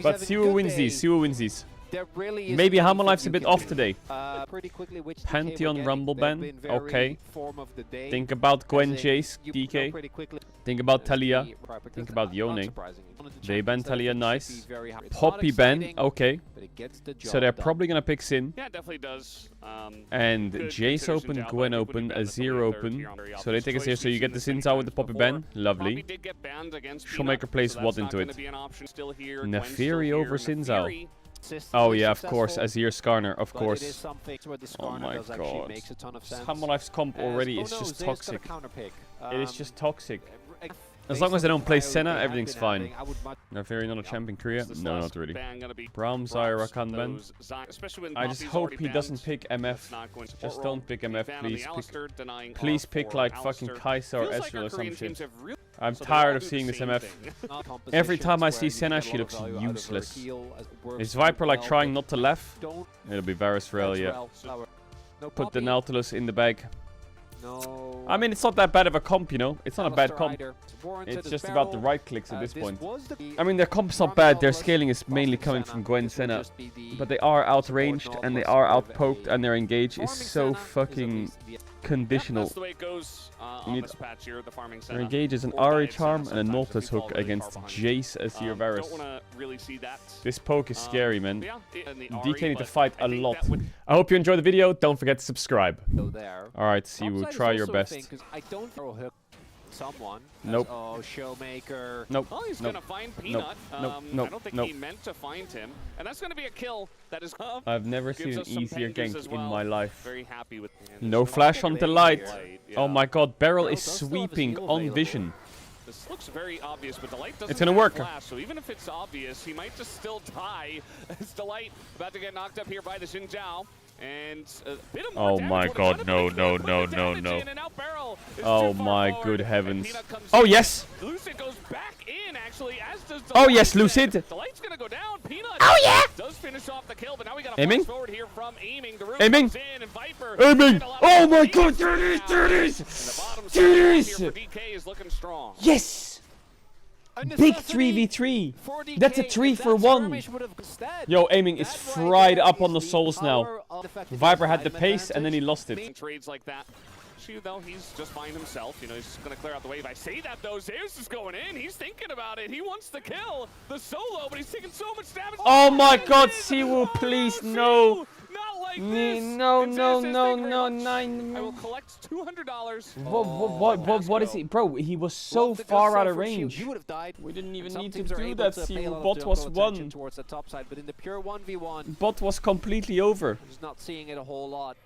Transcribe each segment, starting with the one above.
But Siwu wins these. Siwu wins these. Maybe Hamalife's a bit off today. Pantheon Rumble Ban. Okay. Think about Gwen Jace, DK. Think about Talia. Think about Yone. They ban Talia, nice. Poppy ban, okay. So they're probably gonna pick Sin. Yeah, it definitely does. And Jace open, Gwen open, Azir open. So they take us here. So you get the Sin Zao with the Poppy ban. Lovely. Showmaker plays what into it? Neferi over Sin Zao. Oh yeah, of course, Azir Skarner, of course. Oh my god. Hamalife's comp already is just toxic. It is just toxic. As long as they don't play Senna, everything's fine. Neferi not a champ in Korea? No, not really. Braum, Zyra, Kanban. I just hope he doesn't pick MF. Just don't pick MF, please. Please pick like fucking Kai'Sa or Ezreal or some shit. I'm tired of seeing this MF. Every time I see Senna, she looks useless. Is Viper like trying not to laugh? It'll be Varus Rel, yeah. Put the Nautilus in the bag. I mean, it's not that bad of a comp, you know? It's not a bad comp. It's just about the right clicks at this point. I mean, their comp's not bad. Their scaling is mainly coming from Gwen Senna. But they are outranged and they are outpoked and their engage is so fucking conditional. Their engage is an Ari Charm and a Nautilus hook against Jace as your Varus. This poke is scary, man. DK need to fight a lot. I hope you enjoyed the video. Don't forget to subscribe. Alright, Siwu, try your best. Nope. Oh, Showmaker. Nope. Well, he's gonna find Peanut. I don't think he meant to find him, and that's gonna be a kill. That is. I've never seen an easier gank in my life. Very happy with. No flash on the light. Oh my god, Beryl is sweeping on vision. This looks very obvious, but Delight doesn't. It's gonna work. Flash, so even if it's obvious, he might just still die. As Delight about to get knocked up here by the Xin Zhao. And oh my god, no. Oh my good heavens. Oh yes! Lucid goes back in, actually, as does oh yes, Lucid! Delight's gonna go down. Peanut oh yeah! Does finish off the kill, but now we got a aiming forward here from aiming. Aiming! Aiming! Oh my god, there it is! Yes! Big 3v3. That's a 3 for 1. Yo, aiming is fried up on the souls now. Viper had the pace and then he lost it. Trades like that. Though he's just fine himself, you know, he's just gonna clear out the wave. I say that though, Zeus is going in. He's thinking about it. He wants to kill the solo, but he's taking so much damage. Oh my god, Siwu, please, no. Not like this. No. I will collect $200. What is he? Bro, he was so far out of range. He would have died. We didn't even need to do that, Siwu. Bot was won. Towards the top side, but in the pure 1v1, bot was completely over. I'm just not seeing it a whole lot.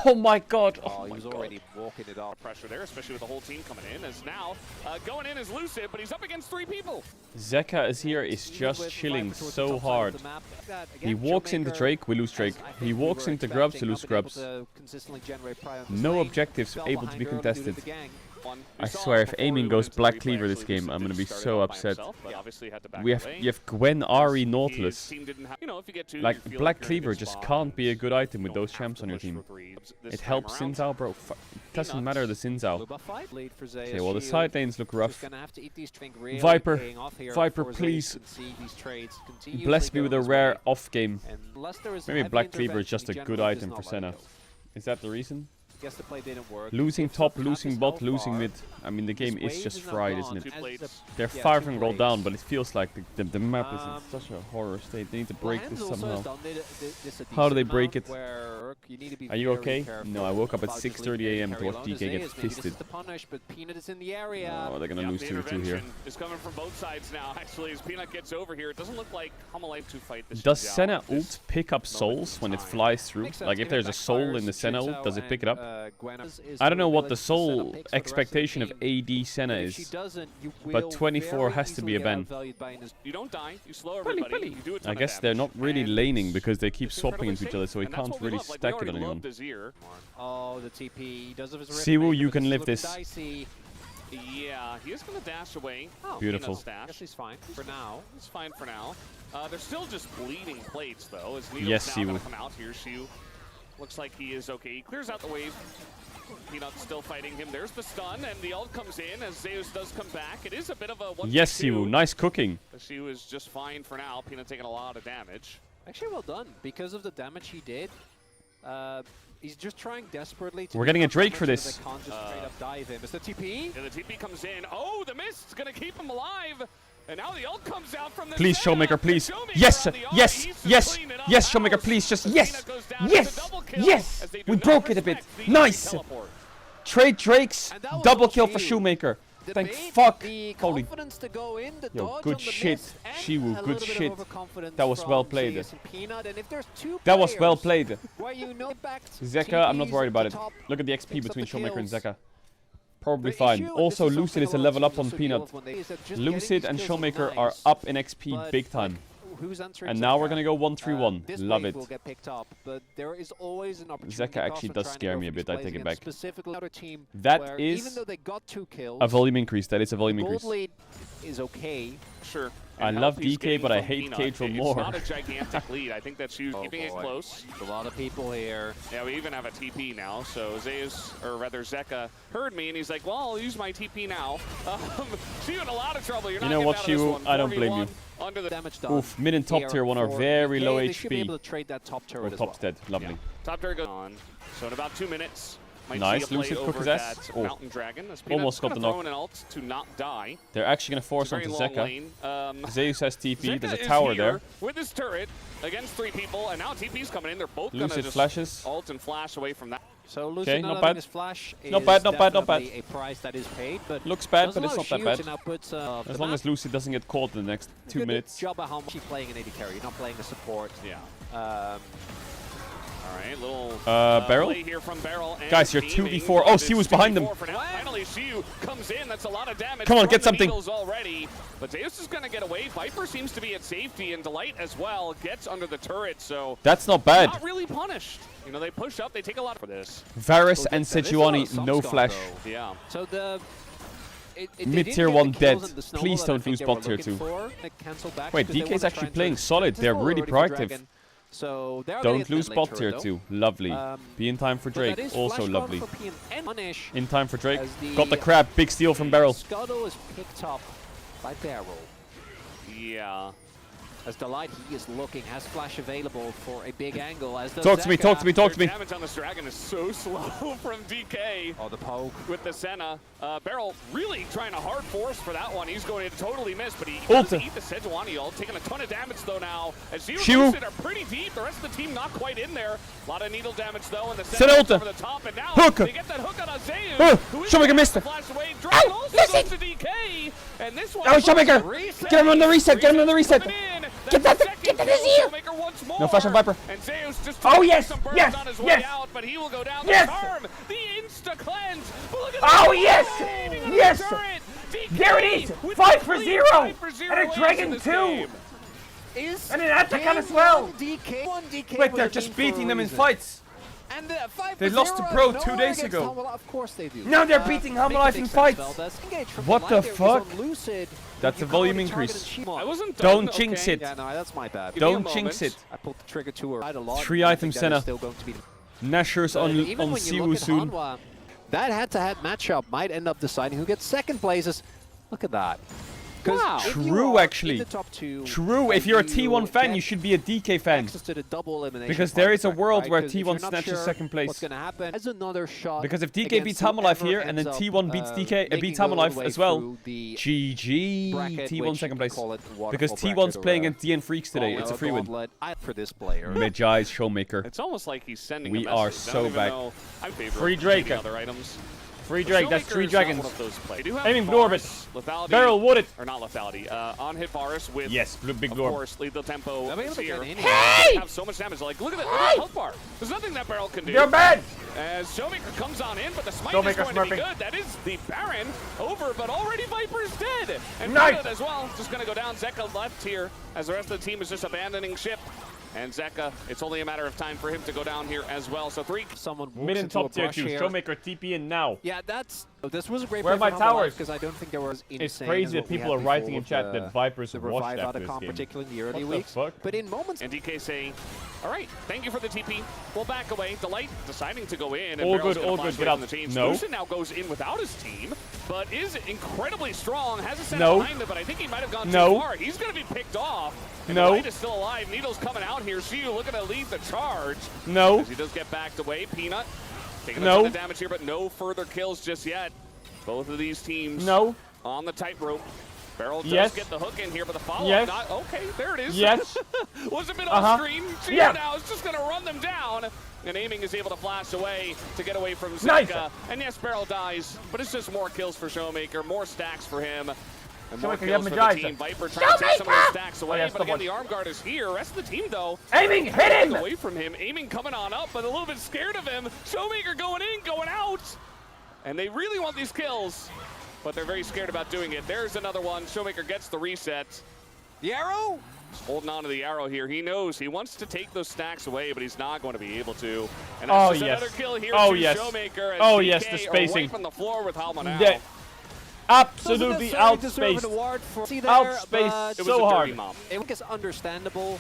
Oh my god. Oh, he was already walking it off. Pressure there, especially with the whole team coming in. As now, going in is Lucid, but he's up against 3 people. Zeka is here, is just chilling so hard. He walks into Drake, we lose Drake. He walks into Grubs, we lose Grubs. No objectives able to be contested. I swear, if aiming goes Black Cleaver this game, I'm gonna be so upset. You have Gwen, Ari, Nautilus. Like, Black Cleaver just can't be a good item with those champs on your team. It helps Xin Zhao, bro. It doesn't matter the Xin Zhao. Okay, well the side lanes look rough. Viper, please. Bless me with a rare off game. Maybe Black Cleaver is just a good item for Senna. Is that the reason? Guess the play didn't work. Losing top, losing bot, losing mid. I mean, the game is just fried, isn't it? They're 5 and roll down, but it feels like the map is in such a horror state. They need to break this somehow. How do they break it? Are you okay? No, I woke up at 6:30 AM to watch DK get fisted. Oh, they're gonna lose 2-2 here. It's coming from both sides now, actually, as Peanut gets over here. It doesn't look like Hamalite to fight this. Does Senna ult pick up souls when it flies through? Like, if there's a soul in the Senna ult, does it pick it up? I don't know what the soul expectation of AD Senna is, but 24 has to be a ban. You don't die, you slow everybody. I guess they're not really laning because they keep swapping into each other, so he can't really stack it on anyone. Siwu, you can live this. Yeah, he is going to dash away. Beautiful. I guess he's fine for now. He's fine for now. They're still just bleeding plates, though. As yes, now Siwu. come out here, Siwu. Looks like he is okay. He clears out the wave. Peanut's still fighting him. There's the stun, and the ult comes in as Zeus does come back. It is a bit of a 1v2. Yes, Siwu. Nice cooking. Siwu is just fine for now. Peanut taking a lot of damage. Actually, well done. Because of the damage he did, he's just trying desperately to... We're getting a Drake for this. They can't just straight up dive him. Is the TP? Yeah, the TP comes in. Oh, the mist is going to keep him alive. And now the ult comes out from the Please, Senna. Showmaker, please. Showmaker Yes, on the ult. yes, He needs to yes, clean it up. yes, Showmaker, House. please, just As yes, Peanut goes down, yes, it's a double kill, yes. as they do We not broke it a bit. respect the Nice. teleport. Trade Drakes, And that was double all kill for Siwu. Shoemaker. The Thank bait, fuck. the Holy, confidence to go in, the yo, dodge good on the shit. mist, and Siwu, a good little bit of shit. overconfidence That was from well played. Zeus and Peanut, and if there's two that was well players played. where you know back Zeka, I'm not TPs worried at about the it. top, Look at the XP picks up between the Showmaker and kills. Zeka. Probably The fine. issue, and Also, this is Lucid something is a lot of level up teams on also deal Peanut. with when they- is that just Lucid getting and these kills is Showmaker are nice, up in XP but, big time. who's answering And now we're Zeka? gonna go 1-3-1. This Love wave it. will get picked up, but there is always an opportunity. Zeka actually does scare me a bit, I take it back. Specifically, another team That where is even though they got 2 kills, a volume increase. That is a volume gold increase. lead is okay. Sure. I And love help he's DK, getting but I from hate Peanut. Caedrel It's more. not a gigantic lead. I think that's you Oh keeping it boy. close. A lot of people here. Yeah, we even have a TP now. So Zeus, or rather Zeka, heard me and he's like, well, I'll use my TP now. She's in a lot of trouble. You're You not know getting what, out of this Shiwu? one. I don't blame 4v1 you. Under the Damage done. Oof, mid and top here tier 1 are for very DK. low They should be HP. able to trade that top turret Oh, as top's well. dead. Lovely. Yeah. Top turret goes on. So in about 2 minutes, might Nice, see a play Lucid, cook over his ass. that Oh. Mountain Dragon. As Almost got Peanut's the gonna knock. throw in an ult to not die. They're actually going to force It's a onto very long Zeka. lane. Zeus has TP. Zeka There's a is tower here there. with his turret against 3 people, and now TP's coming in. They're both gonna Lucid just flashes. ult and flash away from that. So Lucid Okay, not not having bad. his flash Not is bad, not bad, not bad. definitely a price that is paid, but Looks bad, doesn't but it's allow not that shields bad. and outputs, As the long map. as Lucid doesn't get caught in the next 2 Good minutes. job at how much you're playing an AD carry. You're not playing a support. Yeah. Um, All right, little Barrel? play here from Barrel. And Guys, you're teaming, 2v4. but Oh, it's Siwu's behind them. 2v4 for now. Finally, Siwu comes in. That's a lot of damage. Come on, from get the something. Needles already. But Zeus is going to get away. Viper seems to be at safety, and Delight as well gets under the turret. So That's not bad. not really punished. You know, they push up. They take a lot for this. Varus and that is a lot of Sejuani, no Samsung, flash. though. Yeah. So the they Mid didn't tier get 1 the dead. kills in the snowball Please that I don't think lose they bot were tier looking 2. for. They cancel back Wait, because they DK's wanna try actually and playing turn solid. They're Caedrel really already for proactive. Dragon. So they're Don't gonna lose get bot late tier turret, 2. Lovely. Be in time for but that Drake. is Also flash lovely. gone for PM and punish In time for Drake. as the Got the crab. Big steal from Barrel. Scuttle is picked up by Barrel. Yeah. As Delight, he is looking, has flash available for a big angle. As does Talk to me, Zeka. talk to me, talk to me. Their damage on this dragon is so slow from DK. Oh, the poke. With the Senna. Barrel really trying a hard force for that one. He's going to totally miss, but he Ult. does eat the Sejuani ult, taking a ton of damage though now. As Siwu Shiwu. and Lucid are pretty deep. The rest of the team not quite in there. A lot of needle damage though, and the Senna Senna ult. over the top, and now Hook. they get that hook on Zeus. Oh, who is Showmaker able missed to it. flash away. Dragon Ow, also listen. goes to DK, and this one. Oh, Showmaker. Reset. Get him on the reset, get him on the reset. Coming in. Get that- Second get that kill. Zeus. Showmaker once more. No flash on Viper. And Zeus just Oh, yes, some burns yes, on his way yes. out, but he will go down. Yes. The charm, the insta cleanse. Look at Oh, that. yes, Aiming on the yes. turret. DK There it is. with 5 for complete 0. 5 for 0 And a ace Dragon in this 2. game. Is And an Atacant game as well. one DK. One DK Wait, would they're have just been for beating a them in reason. fights. And 5 They for lost to 0 Pro out of 2 nowhere days against ago. Hamala. Of course they do. Now they're beating Make Hamala it in make sense, fights. Valdez. Engage from What the Delight there was fuck? on Lucid. That's You a volume call it target increase. and Shimon. I wasn't Don't done, jinx okay. it. Yeah, no, that's my bad. Give me a Don't jinx moment. it. I pulled the trigger too early. A lot. 3 I items, think that is Senna. still going to be Nashers But on even when you Siwu look at soon. Hanwha, that head-to-head matchup might end up deciding who gets second places. Look at that. 'Cause Wow. if you True, are actually. in the top 2, True, if and you're a you T1 fan, get you should be a DK fan. access to the double elimination Because part there of is the a bracket, world right? where 'Cause if T1 you're not snatches sure second place. What's going to happen? There's another shot. Because if DK beats against Hamalife whoever here and then ends T1 up, beats DK, making beats it all the Hamalife way as well, through the GG, bracket, T1 which second you place. call it waterfall Because bracket T1's or playing a against DN Freaks today. It's a free win. gauntlet for this player. Medjai's Showmaker. It's almost like he's sending We a are message. I so don't even back. know. I'm favorite Free Drake. other items. Free Drake, that's Showmaker 3 is not dragons. one of those plays. They do have Aiming blue orbit. Varus, lethality, Barrel, would it? or not lethality. On hit Varus with Yes, big of blue orb. course lethal tempo They'll be able is to here. get in Hey! They have so much damage. Like look at that health bar. There's nothing that Barrel can do. They're bad! As Showmaker comes on in, but the smite Showmaker is going to be smurfing. good. That is the Baron over, but already Viper's dead. And Nice. Peanut as well. Just going to go down. Zeka left here as the rest of the team is just abandoning ship. And Zeka, it's only a matter of time for him to go down here as well. So 3. Someone walks Mid and into a top tier brush 2. here. Showmaker TP in now. Yeah, that's This was a great Where are play my from Humble towers? because I don't think there was insane. It's crazy as that what we people had are writing before in chat with that Vipers the washed revive out after of this comp, game. particularly in the early What the weeks. fuck? But in moments, And DK saying, all right, thank you for the TP. We'll back away. Delight deciding to go in. And All Barrel's good, gonna all flash good. away Get from out. the chains. No. Lucen now goes in without his team, but is incredibly strong. Has a set No. behind him, but I think he might have gone No. too far. He's going to be picked off. And No. Delight is still alive. Needle's coming out here. Siu looking to lead the charge. No. As he does get backed away. Peanut taking No. a ton of damage here, but no further kills just yet. Both of these teams No. on the tightrope. Barrel does Yes. get the hook in here, but the follow-up Yes. not... Okay, there it is. Yes. Was a bit Uh-huh. off screen. Siu Yeah. now is just going to run them down. And aiming is able to flash away to get away from Nice. Zeka. And yes, Barrel dies, but it's just more kills for Showmaker, more stacks for him. And more Showmaker, you have kills for the Magiza. team. Viper trying to take some of those stacks away, yeah, but stop again, one. the arm guard is here. Rest of the team, though, Aiming, hit him! away from him. Aiming coming on up, but a little bit scared of him. Showmaker going in, going out. And they really want these kills, but they're very scared about doing it. There's another one. Showmaker gets the reset. the arrow. He's holding on to the arrow here. He knows he wants to take those stacks away, but he's not going to be able to. And Oh, that's just yes. another kill here Oh, to yes. Showmaker. As Oh, DK yes, the are spacing. wiping the floor with Halma now. Yeah. Absolutely outspaced. Outspaced It was so a hard. dirty mom. I think it's understandable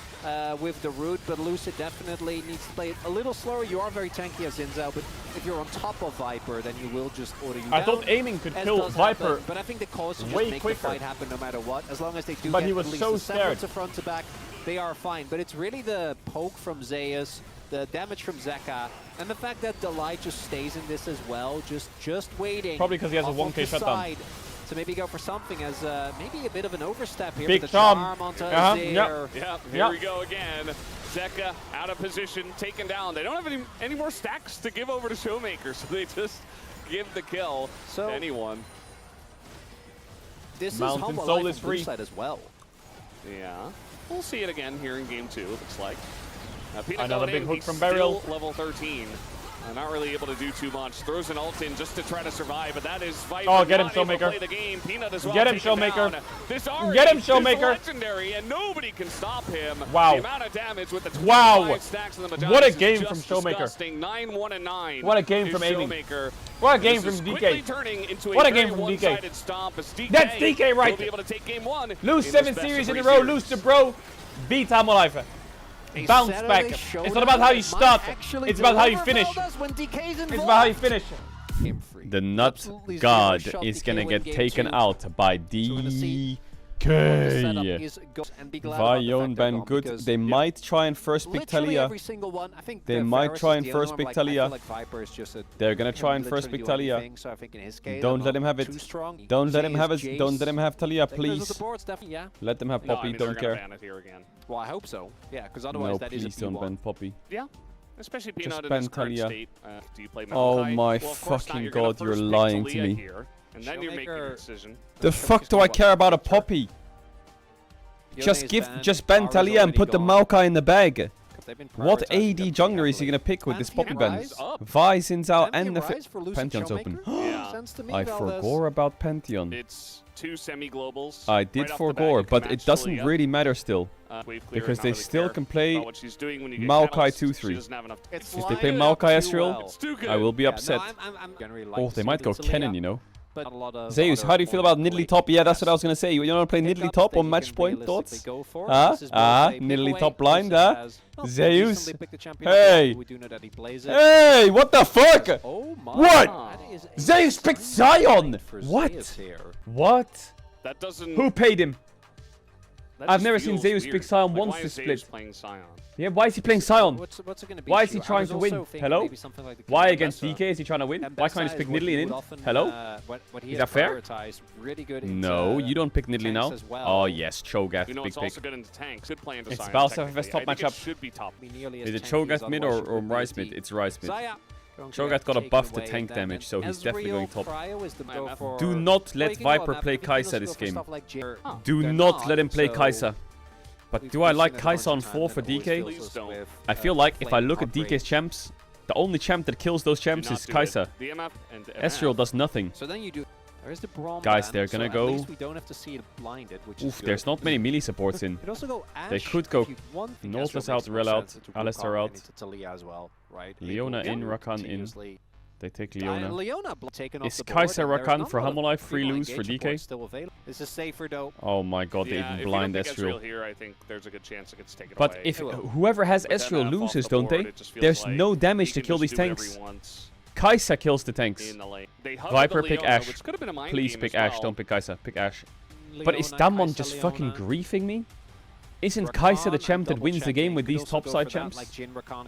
with the root, but Lucid definitely needs to play it a little slower. You are very tanky as Zinzao, but if you're on top of Viper, then you will just order you I down. thought aiming could as kill does happen, Viper. but I think the cause to way just make quicker. the fight happen no matter what, as long as they do But get he was at least so the semblance scared. of front to back, they are fine. But it's really the poke from Zeus, the damage from Zeka, and the fact that Delight just stays in this as well, just waiting. Probably because he has a off 1K of the shutdown. side to maybe go for something as maybe a bit of an overstep here Big with the charm. charm onto Uh-huh, Zaire. yep. Yeah, here Yep. we go again. Zeka out of position, taken down. They don't have any more stacks to give over to Showmaker, so they just give the kill So- to anyone. This Mountain is Humble Soul Life is on blue free. side as well. Yeah, we'll see it again here in game 2, it looks like. Peanut Another going big in, hook he's from Burial. still level 13. Not really able to do too much. Throws an ult in just to try to survive, but that is Viper. Oh, get him, not able to Showmaker. play the game. Peanut as well. Get him, taken Showmaker. down. This Ari Get him, is Showmaker. legendary, and nobody can stop him. Wow. The amount of damage with the 25 Wow. stacks in the What a Magiza game is from just Showmaker. disgusting. 9-1 and 9. What a game is from aiming. Showmaker. What a game This is from quickly DK. turning into What a very game from DK. one-sided stomp as DK That's DK right will be able to take game 1. Lose in 7 this best series of in a 3 row, series. lose to bro, beat Humble Life. A Bounce Saturday back. It's showdown not about how you that might start. actually It's about how you deliver finish. Veldas when DK's It's about how you involved. finish. Game free. The nut Absolutely zero god shot is DK gonna win get game taken 2. out by we're gonna see DK. The setup is go and be glad about the Vajon fact they're ban gone good. because They might try and first pick literally Talia. every single one. I think They the might Varus try is and the first only pick one, Talia. I feel like Viper is just a, They're gonna can try and first literally pick do Talia. anything, so I think in his case, Don't they're let him not have it. too strong. Don't let him Jace, have it. Jace. Don't let him have Talia, I think those are please. the boards, definitely, yeah. Let them have No, I Poppy. mean, they're Don't gonna care. ban it here again. Well, I hope so. Yeah, because otherwise No, that is a please don't P1. ban Poppy. Yeah. Especially Just Peanut in ban his current Talia. state. Do you play Oh Malachi? my Well, of course not. fucking You're gonna god, you're first pick lying to Talia me. here, and then you're making your decision. The fuck do I care about a Poppy? Just ban Talia and put the Maokai in the bag. What AD jungler is he gonna pick with this Poppy ban? Vi, Zinzao, and the Pantheon's open. I forgot about Pantheon. It's 2 semi-globals. I did right off the bat, forgo, you can but match it doesn't Talia. really matter still. Wave clear, Because not they really still care can play about what she's doing when you get Maokai catalyst. 2-3. She doesn't have enough. It's If they play lined up Maokai too Ezreal, well. It's too good. I will be Yeah, upset. no, I'm generally like Oh, they might go Talia, Kennen, you know. but a lot of Zeus, other how do you feel about more Nidalee top? Yeah, that's what I was gonna say. You wanna play Nidalee top on match point? Thoughts? Nidalee top blind, Zeus? Hey! Hey, what the fuck? Oh my. What? That is a Zeus picked Sion! for What? Zeus here. What? That doesn't. Who paid him? that I've just never seen feels Zeus weird. pick Sion Like, once why to is Zeus split. playing Sion? Yeah, why is he playing Sion? What's it gonna be? Why is he Shu? I trying was to win? also thinking Hello? maybe something like the Why Kingdom against Bessa. DK is he trying to win? And Why can't he Bessa just pick is what Nidalee he in? would often, Hello? what he Is has that fair? prioritized. Really good No, into you don't pick Nidalee now. tanks as well. Oh yes, Cho'Gath, You know, big it's pick. also good into tanks. Good play into It's Sion. Balsa technically. vs top I think matchup. It should be top. Be nearly as Is it tanky as Cho'Gath mid otherwise or would Rice be. mid? It's Rice mid. Zaya. Cho'Gath got a Taken buff to away tank then, damage, and so he's definitely going top. Cryo is the go IMF. for- Do not Well, let you can go on Viper that, play but you can Kai'Sa also this go for game. stuff like Jhin. Do They're not let him play so Kai'Sa. But we've do I seen like it a bunch Kai'Sa on of 4 times for and it always DK? fills us Please don't. with, I feel like if I flame look at heartbreak. DK's champs, the only champ that kills those Do champs not is do Kai'Sa. it. The MF and Ezreal does nothing. So then you do. There is the Braum Guys, ban, they're so gonna at go- least we don't have to see it blinded, which is Oof, good. there's not many melee supports in. You could also go Ashe. They could go if you want. The Nautilus Ezreal out, makes more Rel out, sense to Alistar Wukong out. and into Talia as well, right? Leona They will in, Rakan in. continuously They take Leona. Leona taken off Is the board, Kai'Sa and there's Rakan not for a lot of Hammerlife free female lose for engagement DK? boards still available. This is safer though. Oh my god, they even blind if you don't Ezreal. pick Ezreal here, I think there's a good chance it gets taken But away. if whoever has With that Ezreal map off loses, the don't board, they? it just feels There's like no damage he to can kill just these do whatever tanks. he wants Kai'Sa kills the tanks. in the lane. They hug Viper, the pick Leona, Ashe. which could have been a mind Please game pick as Ashe, well. don't pick Kai'Sa. Pick Ashe. But is Leona, Damwon Kai'Sa, just Leona. fucking griefing me? Isn't Rakan, Kai'Sa the champ that double wins the game checking. with Could these also go topside for that, champs? like Jhin, Rakan,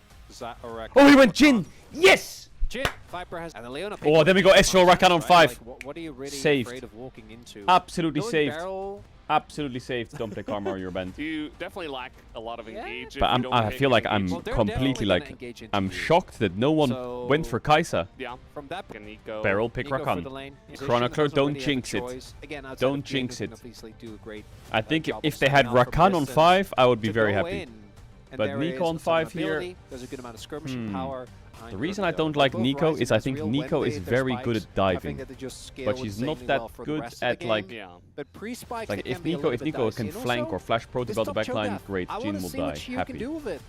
or Oh, he went Rakan. Jhin! Yes! Jhin, Viper has, and then Leona. Oh, then we got Ezreal Rakan on 5. Like, what are you really Saved. afraid of walking into? Absolutely Going saved. barrel, Absolutely saved. Don't pick armor or you're banned. You definitely lack a lot of Yeah. engage. if But you don't I pick feel like I'm engage. Well, they're completely definitely like, gonna engage into I'm you. shocked that no one So- went for Kai'Sa. Yeah. from that And Nico. Barrel, pick Nico for Rakan. the lane. Chronicler, Doesn't don't really have a jinx it. choice. Again, outside Don't of Jhin, jinx who can it. obviously do a great, I think job if of they had setting up from Rakan on distance 5, I would be to very go happy. in. And But there Nico is on a ton of 5 here- ability. There's a good amount of skirmishing power. The reason I don't like Nico is I think Nico is very good at diving. But she's not that good at like... Yeah. But pre-spikes, Like they if can be a Nico little bit can dicey. And flank also, or flash pro to this build the top backline, Cho'Gath, great, I Jhin wanna will see what die, Shiu can happy. do with it.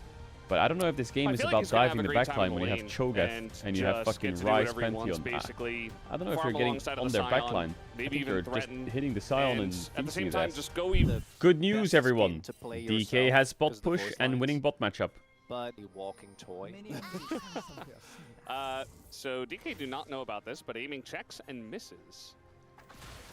But I don't know if this game I is feel like about he's gonna have diving a the great time backline in when you have lane Cho'Gath and you have just fucking get to do Ryze whatever he wants, Pantheon. basically I don't know if farm you're getting alongside of on the their Scion, backline. maybe I think even you're just threaten, hitting the Scion and at the feasting same his time ass. just go even. Good news, best everyone. skin to play DK yourself has bot because the push voice and lines. winning bot matchup. But a walking toy. So DK do not know about this, but aiming checks and misses.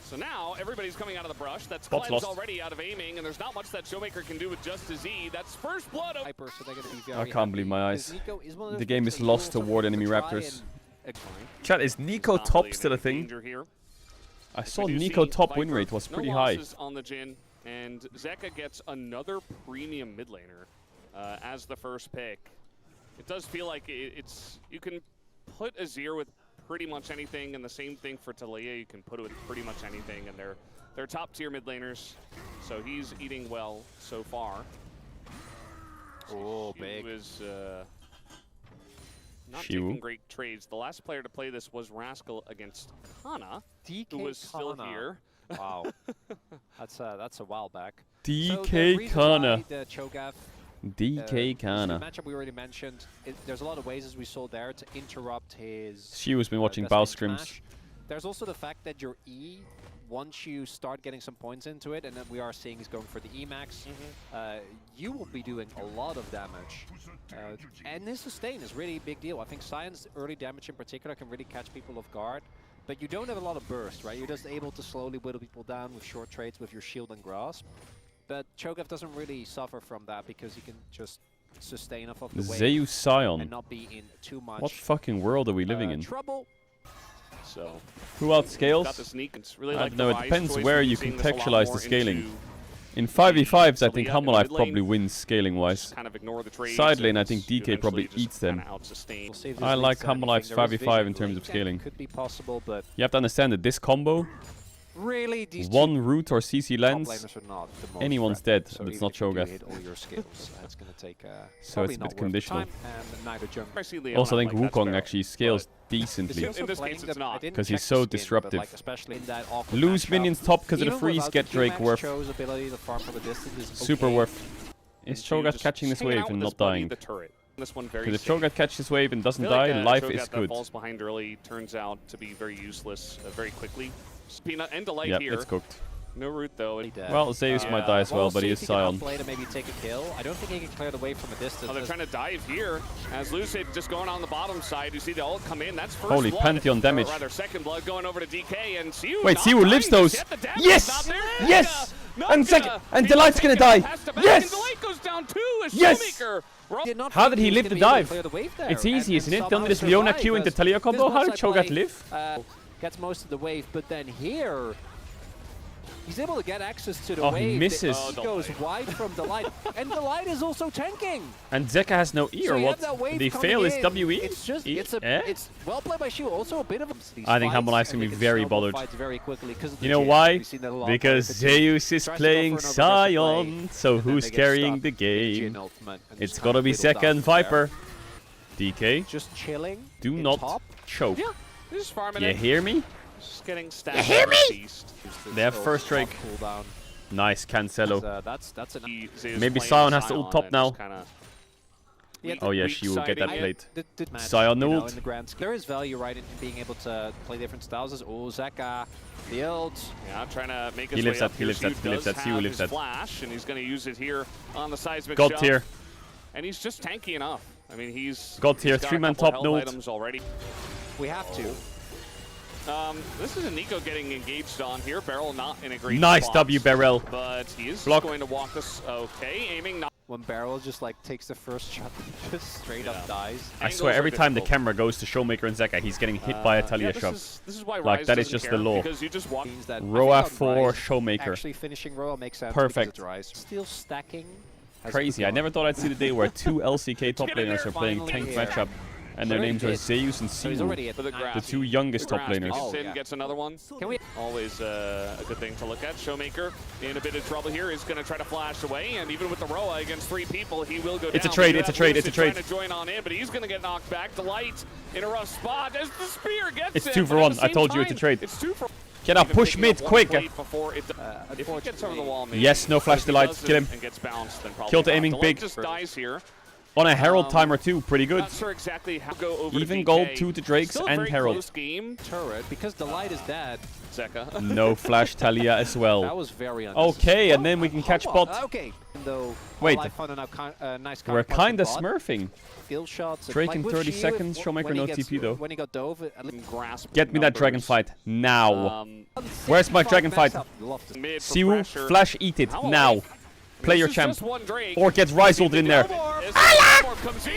So now everybody's coming out of the brush. That's Bot's Clem's lost. already out of aiming, and there's not much that Showmaker can do with just a Z. That's first blood. Hyper, so they're gonna be very I can't believe my happy, eyes. 'cause Nico is one of those The game players is that you lost also toward have enemy to try Raptors. and- Chat, is Nico Not top really still a in thing? danger here. I We saw do Nico see top win Viper, rate was no pretty high. losses on the Jhin, and Zeka gets another premium mid laner as the first pick. It does feel like it's you can put Azir with pretty much anything, and the same thing for Talia. You can put it with pretty much anything, and they're top tier mid laners. So he's eating well so far. Oh, He big. was not Shiu. taking great trades. The last player to play this was Rascal against Kana, who was still Kana. here. Wow, that's a while back. DK Kana. Cho'Gath. DK The Kana. matchup we already mentioned. There's a lot of ways, as we saw there, to interrupt his. She has been watching best Bow lane scrims. smash. There's also the fact that your E, once you start getting some points into it, and then we are seeing he's going for the E-Max, you will be doing a lot of damage. And this sustain is really a big deal. I think Scion's early damage in particular can really catch people off guard. But you don't have a lot of burst, right? You're just able to slowly whittle people down with short trades with your shield and grasp. But Cho'Gath doesn't really suffer from that because he can just sustain off of the wave Zeus and Scion. not be in too much What fucking world are we living in? trouble. So Who got the outscales? sneak. It's really I like don't know, the it Ryze depends choice. where We're you seeing this a lot contextualize the more scaling. into In 5v5s, I think Talia in the Hammerlife mid lane. probably wins scaling wise. Just kind of ignore the trades. Side lane, I and think you DK probably eventually eats just them. kinda outsustain. We'll see if I this like leads to anything. Hammerlife's There is 5v5 in vision. terms of Late game scaling. Could be possible, but You have to understand that this combo, really these one root or CC top lens, laners are not the most anyone's threatening. dead, So and it's even not if you do Cho'Gath. hit all your skills, that's going to take So probably it's a not bit worth the conditional. time, and neither jungle. I see Leona, Also, I think like, that's Wukong fair. actually scales But decently. Is he In this also case, playing it's the- I not. didn't 'Cause he's check so the skin, but, disruptive. like, especially in that awkward Lose matchup, minions top because of the even freeze, without get the Drake Q-Max, worth. Cho's ability to farm from a distance is Super okay. worth. Is And Cho'Gath just catching this hanging wave out and with not his buddy, dying? The turret. This one very Because if safe. Cho'Gath catches wave and I doesn't feel die, like, life Cho'Gath is that good. falls behind early turns out to be very useless very quickly. Peanut and Delight Yeah, here. it's cooked. No root though. He dead. Well, Zeus might die as well, but he is Scion. Play to maybe take a kill. I don't think he can clear the wave from a distance. Oh, they're trying to dive here. As Lucid just going on the bottom side. You see the ult come in. That's first Holy blood. Pantheon damage. Or rather, second blood going over to DK. And Siu Wait, not Siu dying lives just those. yet. The damage Yes! is not there. Yes! Not And gonna second, and be Delight's gonna taken die. pass to back, Yes! And Delight goes down too. As Yes! Showmaker. Did not How think did he was live gonna the be able to dive? clear the wave there, It's easy, and isn't it? Done somehow this Leona survive, Q into but Talia combo. this How did bonsai Cho'Gath play, live? Gets most of the wave, but then here he's able to get access to the Oh, wave. he misses. He goes wide from Delight, and Delight is also tanking. And Zeka has no E So or you what? have that wave The coming fail is in. WE? It's just E? it's a Eh? it's well played by Shiu. Also a bit of I think Hammerlife's gonna be very bothered. Very quickly because of the You know Jhin. why? We've seen that a lot Because with the Jhin. Zeus is Tries to go playing for an over-aggressive Scion, play, so and then who's they get carrying stuck the in game? Jhin ultimate and It's just gotta kind be of whittled down second from there. Viper. DK, Just chilling. do in not top. choke. Yeah. Just farming You it. hear me? Just getting stacked. You hear me? They have first Drake. Cooldown. Nice, Cancelo. That's an Zeus Maybe playing Scion has to ult top and now. just kinda Oh yeah, she will get that plate. Match, Sion you know, ult. in the grand scheme. There is value, right, in being able to play different styles. Oh, Zeka, the ult. Yeah, trying to make his He lives way up that, he here. lives that, he lives that, Siu he lives that. flash, and he's going to use it here on the seismic God shove. tier. And he's just tanky enough. I mean, he's God tier, got a 3-man couple top health node. items already. We have to. This is a Nico getting engaged on here. Beryl not in a great Nice spot, W, Beryl. but he is Block. going to walk this. Okay, aiming. Not When Beryl just like takes the first shot, just straight up dies. I swear, every time the camera goes to Showmaker and Zeka, he's getting hit by a Talia shove. This is why Like, Rise that is doesn't just care, the law. because you just walk. Means that Roa I think on for Rise, Showmaker. Actually finishing Roa makes sense. Perfect. Because it's Rise. Still stacking. has Crazy. I begun. never thought I'd see the day where two LCK top laners are playing Finally tank here. matchup, and their Already names are did. Zeus and So he's Siwu, already at For the 9. grasp. the two youngest top Grasp. laners. Oh, Sin yeah. gets another one. Can we? Always a good thing to look at. Showmaker in a bit of trouble here. He's going to try to flash away, and even with the Roa against 3 people, he will go down. It's a trade, You it's a have trade, it's a Lucid trade. trying to join on in, but he's going to get knocked back. Delight in a rough spot as the spear gets It's him, 2 for but at 1. the I same told you it's a time, trade. It's 2 for Get up, even push picking mid, up one quick. plate before it if he gets over the wall, maybe. Yes, no flash But if he Delight. doesn't Kill him. And gets bounced, then probably Kill to not. aiming Delight big. just dies here. On a Herald timer too, pretty good. Not sure exactly how to go over Even to gold, DK. 2 to Drakes Still a and very Herald. close game. Turret because the light is dead. Zeka. No flash Talia as That well. was very unnecessary. Okay, and then we can catch bot. Okay. Though Wait. I found a nice We're counterpunch kinda from bot. smurfing. Skill shots. Drake in with 30 Shield, seconds, when Showmaker he no gets- TP though. When he got dove, at least Grasp Get me that dragon numbers. fight now. Um, Where's my dragon fight? Love to mid for Siwu, pressure. flash eat it How now. alive? Play your This is champ. just one Drake. Or gets Rise ulted in there. As the orb comes in,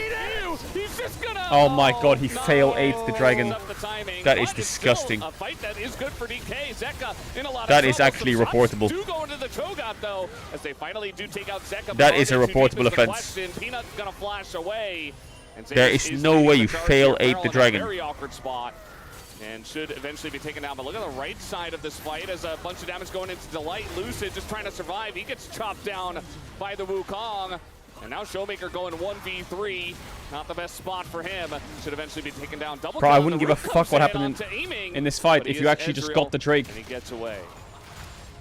he's just gonna- Oh my god, he no. fail ate the dragon. Up the timing, That is but it's still disgusting. A fight that is good for DK. Zeka in a lot That of is trouble. actually Some shots reportable. Do go into the Cho'Gath though, as they finally do take out Zeka. That is a Too deep reportable is the offense. question. Peanut's gonna flash away. And There Zeus is no taking way the you charge fail here. ate Beryl the in a dragon. Very awkward spot. And should eventually be taken down. But look at the right side of this fight as a bunch of damage going into Delight. Lucid just trying to survive. He gets chopped down by the Wukong. And now Showmaker going 1v3. Not the best spot for him. Should eventually be taken down. Double Bro, I kill, and wouldn't the give a Root fuck comes what in happened onto aiming, in this fight but he if you is actually just Ezreal, got the Drake. And he gets away.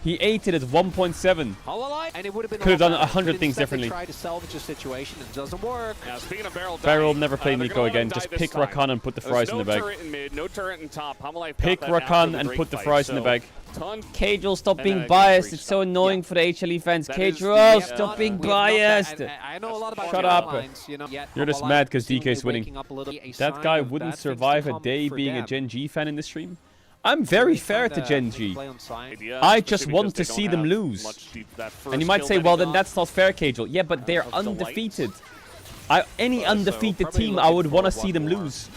He ate it at 1.7. Hololive, and it would have been Could have done all 100 bad. things Instead, they differently. Try to salvage a situation, it doesn't work. Now, speaking of Beryl, Beryl dying, never play they're Nico gonna let him again. die Just this pick time. Rakan and put the There's fries no in the bag. turret in mid, no turret in top. Hamalive Pick got that after Rakan the and Drake put the fight, fries in the so bag. ton- Caedrel, stop And being then biased. Green It's so annoying for the HLE fans. That is Caedrel, the, stop uh, being We have not that- biased. and I know a lot about Shut your up. lines, you know, yet You're just Hololive mad 'cause seemingly DK is winning. waking up a little. A That sign guy of wouldn't bad things to survive a come day for being a them. Gen G fan in this stream. I'm very fair to Gen G. Play on side. idea, I just especially want because to they see don't them have lose. much deep- that first And you might kill say, that he well, then got. that's not fair, Caedrel. Yeah, but they're of Delight. undefeated. Any So undefeated probably team, I looking would for want to one see them more. lose.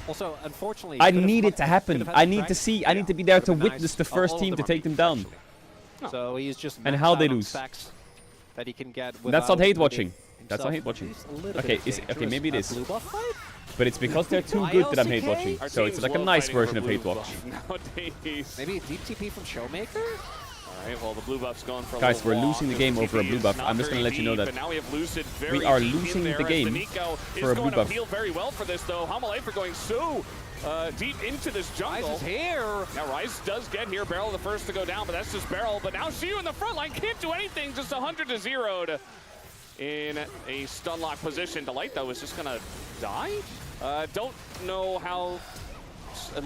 Also, unfortunately, I could have need got- it to could happen. have had I the need to dragon. see. I Yeah, need to be there to would have been witness nice. the first All team of to them take are them down. actually. So he's just And maxed how they out on lose. stacks that he can get That's not without hate putting watching. That's not himself hate watching. in a little Okay, bit is of okay, dangerous maybe it is. blue buff fight. But it's because they're too good that I'm hate watching. Our So it's teams like a love nice fighting over version of blue hate watch. buff nowadays. Maybe a deep TP from Showmaker? All right, well, the blue buff's going for a Guys, little we're walk losing the as game over a TP blue is buff. not I'm just gonna very let you know deep, that. and now we have Lucid very are deep in losing there the as game Nico for is a blue going to buff. feel very well for this, though. Hamalife are going so deep into this jungle. Rise is here. Now, Rice does get here. Beryl the first to go down, but that's just Beryl. But now Shiu in the front line can't do anything. Just 100 to 0 in a stun lock position. Delight, though, is just going to die. Don't know how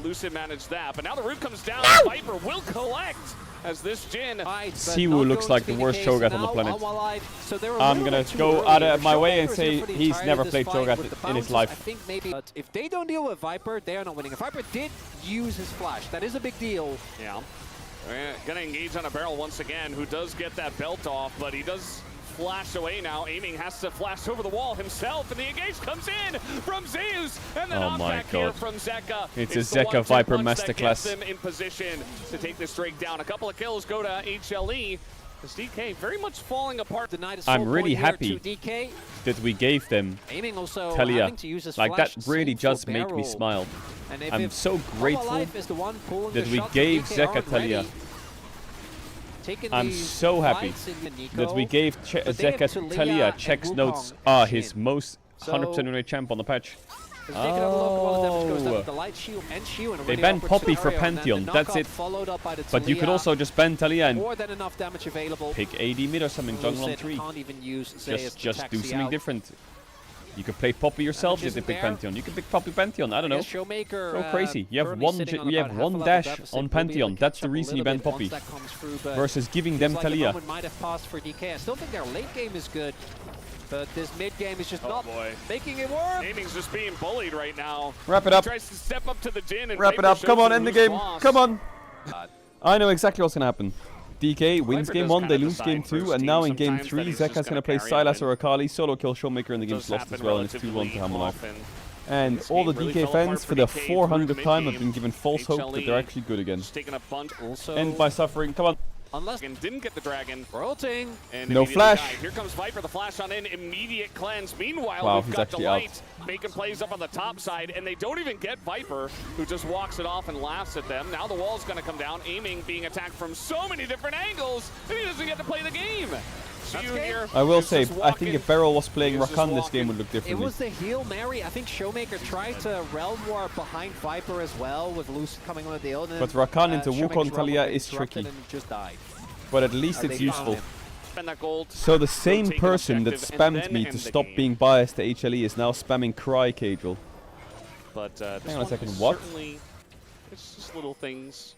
Lucid managed that. But now the root comes down. Viper will collect as this Jin. Siwu looks like the worst Cho'Gath on the planet. I'm gonna go out of my way and say he's never played Cho'Gath in his life. I think maybe, but if they don't deal with Viper, they are not winning. If Viper did use his flash, that is a big deal. Yeah. Gonna engage on a Beryl once again, who does get that belt off, but he does flash away now. Aiming has to flash over the wall himself, and the engage comes in from Zeus, and the Oh my knockback here God. from Zeka. It's a the Zeka 1-2 Viper punch that masterclass. gets them in position to take this Drake down. A couple of kills go to HLE. This DK very much falling apart. Denied a I'm soul really point here happy to DK. that we gave them Aiming also Talia. having to use his Like that flash, really same for does make me Beryl. smile. And if I'm if so grateful Hololive is the one pulling that the we shots, gave DK Zeka aren't Talia. ready. Taking I'm these so happy fights in Nico, that we gave but they have Zeka Talia Talia and checks Wukong notes. His Shin. most So- 100% winning champ on the patch. Because they could have a lot of damage goes down Oh. with the light shield and shield in a They really banned awkward Poppy for scenario, and then Pantheon, the that's knockoff it. followed up by the But you could Talia. also just ban Talia and More than enough damage available. pick AD mid or something jungle on Lucid 3. can't even use Zeus to Just taxi do something out. different. You can play Poppy yourself, just pick Pantheon. You can pick Poppy Pantheon, I don't know. Showmaker, Go crazy. You have one dash on Pantheon. That's the reason you ban Poppy. Versus giving them Talia. Might have passed for DK. I still think their late game is good. But this mid game is just not making it work. Naming's just being bullied right now. Wrap it up. He tries to step up to the Jin and Wrap it up. Come on, end the game. Come on. God. I know exactly what's gonna happen. DK wins Viper game does 1, kinda they lose decide game first 2, and team now in game sometimes 3, that he's Zeka's just gonna gonna play carry and Sylas win. or Akali, solo kill Showmaker, and the game's Does lost as happen well, and it's relatively 2-1 to Hammerlife. often. And This all the game really DK fell apart fans, for for the DK 400th through time, mid have been given false hope that they're actually good again. Just taking a bunt. Also, End by suffering, come on. unless And didn't get the dragon. rotating. And No immediately flash. died. Here comes Viper, the flash on in, immediate cleanse. Meanwhile, Wow, we've he's got actually Delight making plays up on the top side, and they don't even get Viper, who just walks it off and laughs at them. Now the wall's gonna come down, aiming, being attacked from so many different angles, and he doesn't get to play the game. Shiu here. I will is say, just I think if walking. Beryl was playing He is just Rakan, this walking. game would look It differently. was the Heal Mary. I think Showmaker tried to Realm War behind Viper as well, with Lucid coming on the deal. And then, But Rakan into Showmaker's Wukong Talia Realm is interrupted tricky. And he just died. But at least They it's found useful. him. Spend that gold. So the same Rotate an person that objective and spammed then me end to the stop game. being biased to HLE is now spamming Cry Caedrel. But this Hang on a one second, is what? certainly, it's just little things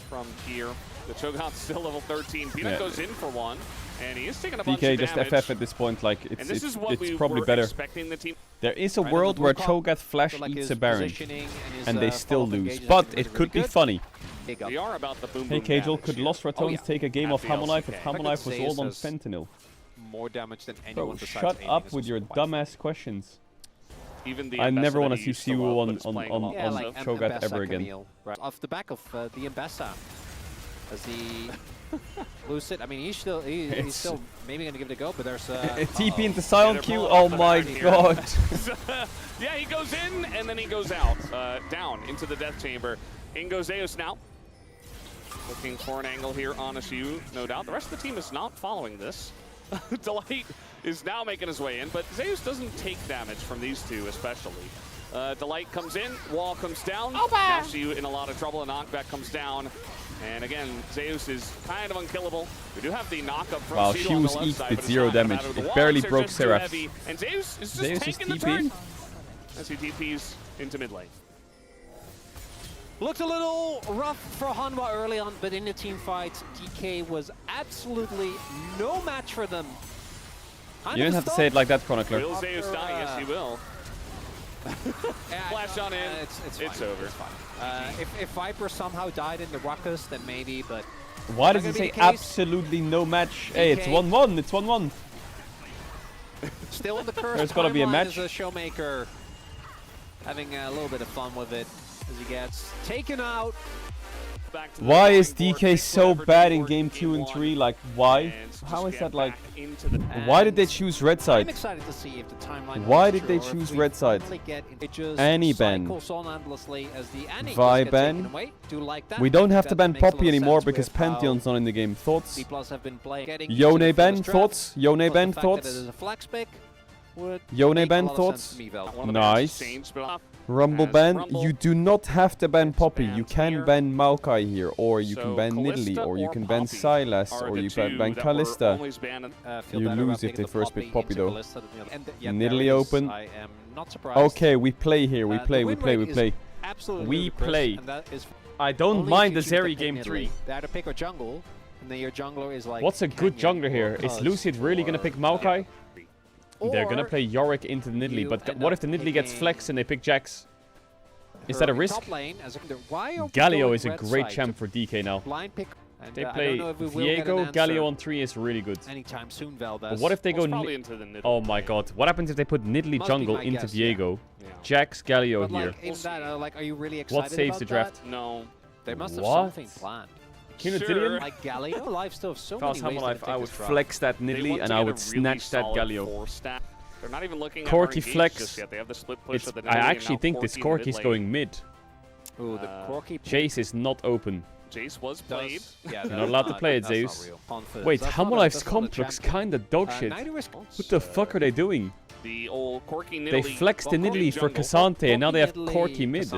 from here. The Cho'Gath's still level 13. Peanut Yeah. goes in for one, and he is taking a bunch DK of just damage. FF at this point, like, And this is what it's we probably were better. expecting the team. There is a Right, world and where Wukong, Cho'Gath Flash so, like, eats his a Baron, positioning his, and they still follow-up lose. engage is But actually it really could be good. funny. Big up. We are about the boom Hey boom Caedrel, damage could here. Lost Ratones yeah. take a game At of the Hammerlife if LCK. Hammerlife was all on Zeus has Fentanyl? More damage than anyone Bro, besides shut aiming up is with your also quite dumbass questions. Even the I never Ambessa want that to he see used to Siwu love, but is playing a lot Yeah, less like of. Cho'Gath Ambessa ever again. Camille, right. Off the back of the Ambessa. As the Lucid, I mean, he's It's- still maybe going to give it a go, but there's TP into Yeah, silent they're Q, pulling oh off the my back here. god. Yeah, he goes in, and then he goes out, down into the death chamber. In goes Zeus now. Looking for an angle here on Shiu, no doubt. The rest of the team is not following this. Delight is now making his way in, but Zeus doesn't take damage from these two, especially. Delight comes in, wall comes down. Now Shiu in a lot of trouble, a knockback comes down. And again, Zeus is kind of unkillable. We do have the knockup from Wow, Shiu on the Shiu's left Eek side, did but it's 0 not gonna damage. matter. The It walls barely are broke just too Seraph's. heavy, and Zeus is just Zeus is taking the TP. turn as he TPs into mid lane. Looked a little rough for Hanwha early on, but in the team fight, DK was absolutely no match for them. You didn't have to say it like that, Chronicler. Will Zeus die? Yes, he will. Yeah, Flash on in. It's It's over. It's fine. If Viper somehow died in the ruckus, then maybe, but Why Not does he gonna be say the case. absolutely no match? Hey, it's DK. 1-1, it's 1-1. still in the curse. There's gotta be a match. Is a Showmaker having a little bit of fun with it as he gets taken out. Back to the Why drawing is board. DK Fix so whatever bad didn't in work game 2 and one, 3? Like, why? and just How is get that like... back into the Why did they choose red I'm side? excited to see if the timeline. Why holds did they true, or if choose we red side? finally get it just Annie ban. cycles on endlessly as the Annie Vi gets ban. taken away. Do like that. We don't have to That ban makes a lot Poppy of anymore sense because with how Pantheon's not in the game. Thoughts? B+ have been playing. Getting Yone into the ban? first draft, Thoughts? Yone plus the ban? fact that it Thoughts? is a flex pick would Yone make a ban? lot of sense Thoughts? to me, Vel. One of the bans Nice. changed, but Rumble As ban? Rumble You do not have to ban Poppy. You banned can here. ban Maokai here, or you So can ban Nidalee, Kalista or you or can ban Poppy Sylas, are or the you two can ban that were Kalista. always banned. Feel You better about lose if taking they the first pick Poppy into though. Kalista than the other. And yeah, Nidalee there is- open. I am not surprised. Okay, we play here. We The play, we win play, we rate is play. Absolutely We ludicrous, play. and that is I don't only mind the if you choose to Zeri pick game Nidalee. 3. They either pick a jungle, and then your jungler is like. What's a good Canyon jungler here? or Is Cuz Lucid really gonna or- pick Maokai? They're gonna or play Yorick into the Nidalee, you but end what up if the Nidalee gets picking flexed and they pick Jax? Is that a her risk? Top lane as a, why are we Galio going is a red great side champ to for DK now. blind pick? And, They I play don't know if we will get an Viego, Galio answer on 3 is really good. anytime soon, Valdez. But what if they Well, go... it's probably into the middle. Oh my god, what happens if they put Nidalee Must be jungle my into guess, yeah. Viego? Yeah. Jax, Galio But here. like, in that, like, are you really excited What saves about the draft? No. That? They must have What? something planned. Kinodillion? Like Galio, life still have so If I was many ways to Hammerlife, take I would this route. flex that They Nidalee want and to I get would a snatch that really Galio. solid 4-stack. They're not even looking at Corki our engage flex. just yet. They have the split push It's, of the I Nidalee, and actually now think this Corki Corki's mid lane. going mid. Ooh, the Corki Jace is not open. Jace was played. Yeah, You're not allowed to play it, Zeus. Wait, Hammerlife's comp looks kinda dog shit. What the fuck are they doing? The old Corki Nidalee. They flexed the Corki Nidalee for jungle. Cassante and now they have Corki mid.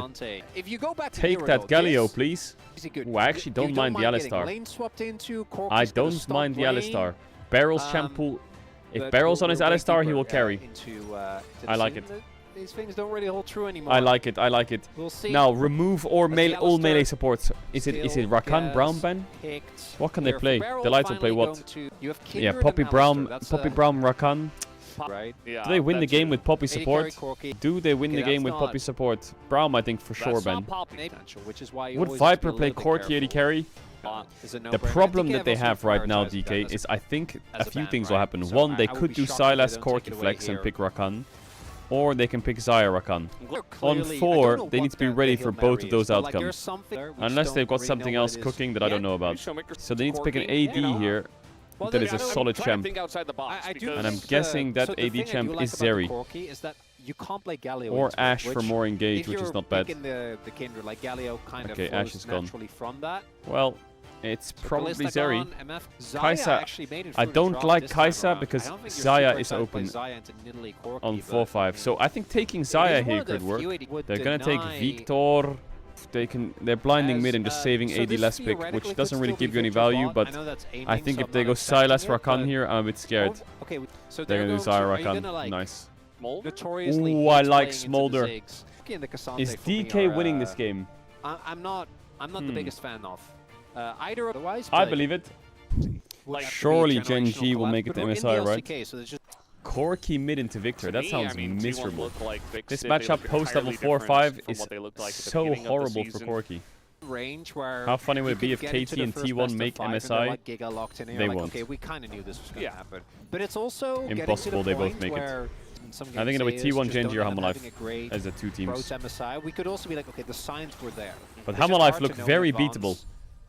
If you go back to Take Hero, that though, Galio, this please. is good. Ooh, I actually don't mind the getting Alistar. lane swapped into, I Corki's gonna don't stop mind the lane. Alistar. Barrel's Um, shampoo If Barrel's on his Alistar, he will carry. I like it. These things don't really hold true anymore. I like it. I like it. We'll see. Now remove all melee supports. Is it Rakan Brown ban? What can they play? They like to play what? Yeah, Poppy Brown, Rakan. Right. Yeah, Do they win the game with Poppy AD support? carry Do they win the game with not- Poppy support? Braum, I think for sure, That's Ben. not Poppy. Which is why you Would always have to be Viper a play little bit Corki AD careful. carry? Is a The no-brainer. problem DK that they also have right now, prioritized that DK, as is I think a as a few ban, things will right? happen. So One, they I would could be do shocked if they Sylas don't take Corki it away flex and here. pick Rakan. Or they can pick Xayah Rakan. On Clearly, I 4, don't know they what need to be the ready Hail for both Mary of those is, but, like, outcomes. there's something there which Unless they've got don't something really know else what it is cooking that I don't yet. know about. Showmaker So they need to pick an Corki. AD here. Well, That then is a I don't solid try to champ. think outside the box. I do because And I'm think, guessing that so the AD thing I champ do like is about the Zeri. Corki is that you can't play Galio Or into it, Ashe for which more engage, if which you're is not bad. picking the Kindred, like Galio kind Okay, of Ashe flows is gone. naturally from that. Well, it's So probably Ballista Zeri. gone, MF. Xayah Kaisa, actually made it I through the don't drop like this time Kaisa around. because I don't think you're Xayah super is excited to play open Xayah into Nidalee Corki, on but 4-5. So I think taking it is Xayah one here of the could work. few AD would They're gonna take deny Victor. They're blinding as, mid and just saving so AD this less pick, theoretically which could doesn't really still be give you any Victor value. bot. But I know that's I aiming, think so if I'm they not go expecting Sylas it, Rakan but- here, I'm a bit scared. Okay, so They're gonna do are Xayah you gonna, Rakan. like, Nice. Mold? notoriously Ooh, I hate like playing into the Smolder. Ziggs. And the Cassante Is for me DK are, winning this game? I'm not the biggest fan of either. Otherwise, I but believe it. would have to be a Surely Gen generational G will collapse, make it but to we're in MSI, the right? LCK, so there's just Corki mid into Victor. To That me, sounds I mean, T1 miserable. look like Vic This City, they matchup look post level entirely 4-5 different from is what they looked like at the so beginning of the horrible for season. Corki. range where How funny would you it be could if get KT into the and first T1 best of make 5 and they're, MSI? like, giga locked in, and They you're like, won't. okay, we kind of knew this was going to Yeah. happen. But it's also Impossible they both make it. I I think it'll be T1 Gen G or Hamalife as the two teams. MSI. We could also be like, okay, the signs were there. But It's just Hamalife hard look to know in very advance beatable.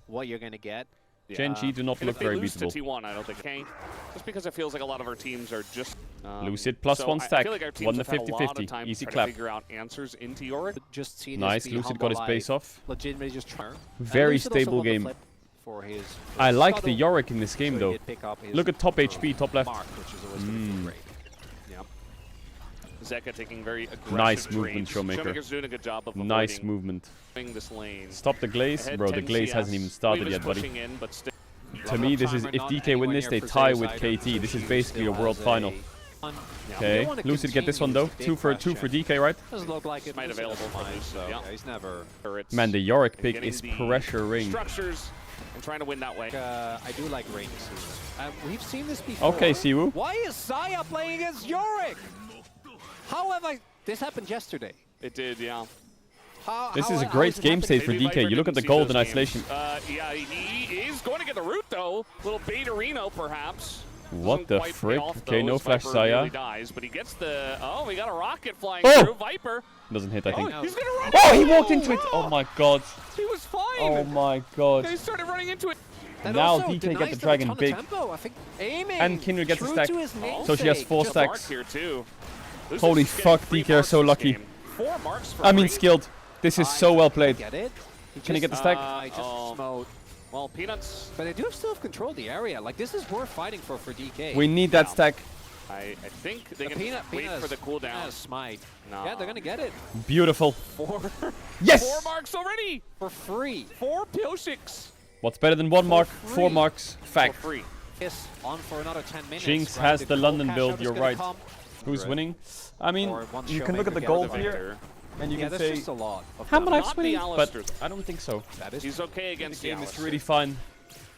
what you're going to get. Gen G do not And look if they very lose beatable. to T1, I don't think they can. Just because it feels like a lot of our teams are just... Lucid plus so one I stack. feel like our teams Won the have had a lot of 50-50. time Easy to try clap. to figure out answers into Yorick. Just see Nice. this be Lucid got his Hamalife base off. legitimately just try. Very Lucid also stable won the game. flip for his I like the scuttle, Yorick in this game so he though. did pick up his, Look at top HP, top left. Marc, which is always going to be great. Zeka taking very aggressive Nice movement, trades. Showmaker. Showmaker's doing a good job of Nice avoiding movement. this lane. Stop the glaze. Ahead Bro, the 10 glaze CS. hasn't even started Weaver's yet, buddy. pushing in, but still To me, this is if DK win this, they tie with KT. This is basically a world final. Okay, Lucid get this one though. Two for DK, right? Doesn't look like it might Lucid available is for fine, Lucid, so yeah. he's never. it's Man, the Yorick pick getting is the pressuring. structures and trying to win that way. I do like rain season. We've seen this before. Okay, Siwoo. Why is Xayah playing against Yorick? How have I? This happened yesterday. It did, yeah. This is a great game state for Maybe DK. Viper You look at the didn't see gold in those isolation. games. Yeah, he is going to get the root though. Little Baitarino, perhaps. What Doesn't the quite pay frick? off, Okay, though, no as flash Viper nearly Xayah. dies, but he gets the. Oh, we got a rocket flying Oh! through. Viper. Doesn't hit, I think. no. He's gonna run. Oh, he walked into it. Oh my god. He was fine. Oh my god. They started running into it. That Now also DK denies get the them a dragon ton of big. tempo. I think aiming And Kindred gets a true stack. to his So she has namesake. 4 Just Marc stacks. here too. Lucid's Holy getting fuck, 3 DK are marks so this lucky. game. 4 marks for I mean free. skilled. This is so well played. Get it? Can he get the stack? I just smote. Well, Peanuts. But they do still have control of the area. Like, this is worth fighting for DK. We need that stack. I think they The can wait for the cooldown. Smite. No. Yeah, they're gonna get it. Beautiful. 4 Yes! marks already. For free. 4 Pyoshiks. What's better than 1 mark? free. 4 marks. For Fact. free. Yes, on for another 10 minutes. Jinx right? has the gold London cash build, out is you're gonna right. come. Who's winning? I mean, Or once you can look at the Showmaker gold gets the here, Victor. and you Yeah, can that's say, just a lot. Of how them. much Not winning? the But Alistair. I don't think so. That is He's okay against the Game is Alistair. really fine.